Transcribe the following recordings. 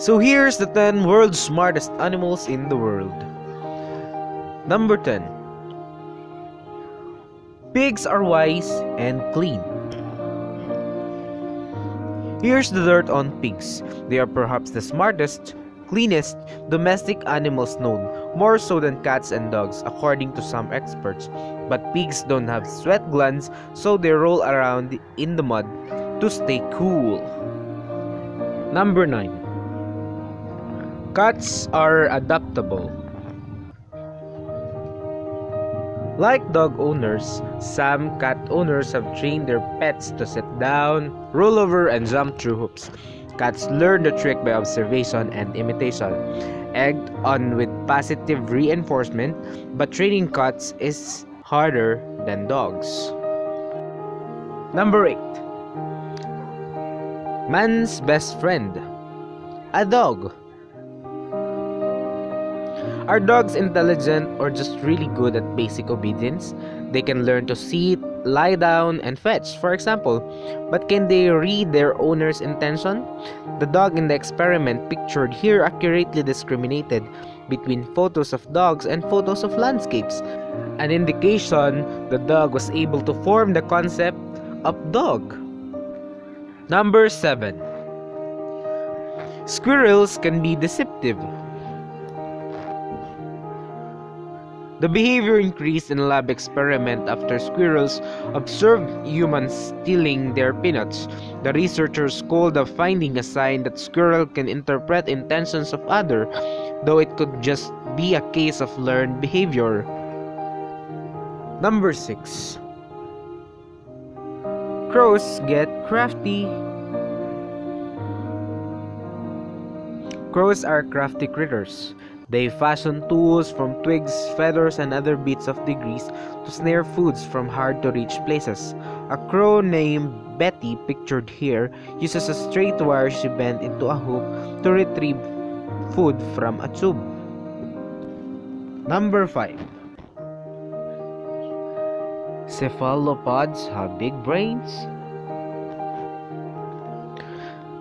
So here's the 10 world's smartest animals in the world. Number 10. Pigs are wise and clean. Here's the dirt on pigs. They are perhaps the smartest, cleanest domestic animals known, more so than cats and dogs, according to some experts. But pigs don't have sweat glands, so they roll around in the mud to stay cool. Number 9. Cats are adaptable. Like dog owners, some cat owners have trained their pets to sit down, roll over, and jump through hoops. Cats learn the trick by observation and imitation, egged on with positive reinforcement, but training cats is harder than dogs. Number 8. Man's best friend, a dog. Are dogs intelligent or just really good at basic obedience? They can learn to sit, lie down, and fetch, for example. But can they read their owner's intention? The dog in the experiment pictured here accurately discriminated between photos of dogs and photos of landscapes, an indication the dog was able to form the concept of dog. Number 7. Squirrels can be deceptive. The behavior increased in a lab experiment after squirrels observed humans stealing their peanuts. The researchers called the finding a sign that squirrel can interpret intentions of others, though it could just be a case of learned behavior. Number 6. Crows get crafty. Crows are crafty critters. They fashion tools from twigs, feathers, and other bits of debris to snare foods from hard-to-reach places. A crow named Betty, pictured here, uses a straight wire she bent into a hoop to retrieve food from a tube. Number 5. Cephalopods have big brains.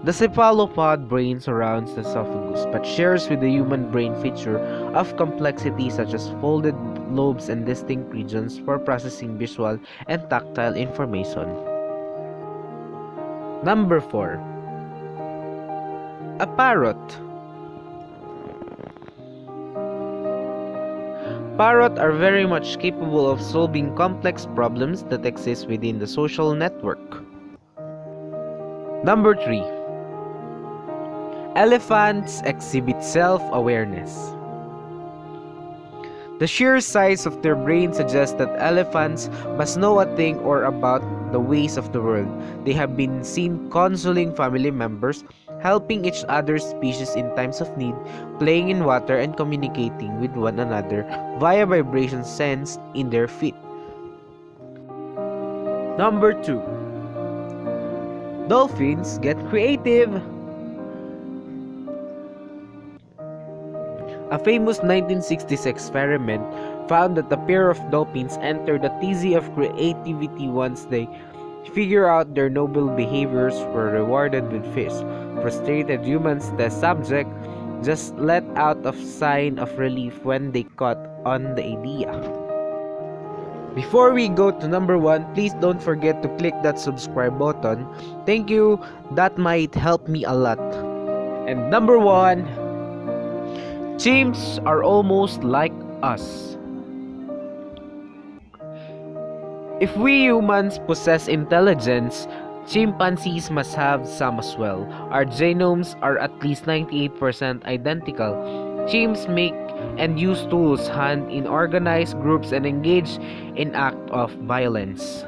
The cephalopod brain surrounds the esophagus, but shares with the human brain feature of complexity such as folded lobes and distinct regions for processing visual and tactile information. Number 4. A parrot. Parrots are very much capable of solving complex problems that exist within the social network. Number 3. Elephants exhibit self-awareness. The sheer size of their brain suggests that elephants must know a thing or about the ways of the world. They have been seen consoling family members, helping each other's species in times of need, playing in water, and communicating with one another via vibrations sensed in their feet. Number 2. Dolphins get creative. A famous 1960s experiment found that a pair of dolphins entered a tizzy of creativity once they figure out their noble behaviors were rewarded with fish. Frustrated humans, the subject, just let out a sign of relief when they caught on the idea. Before we go to number 1, please don't forget to click that subscribe button. Thank you, that might help me a lot. And number 1, chimps are almost like us. If we humans possess intelligence, chimpanzees must have some as well. Our genomes are at least 98% identical. Chimps make and use tools, hunt in organized groups, and engage in acts of violence.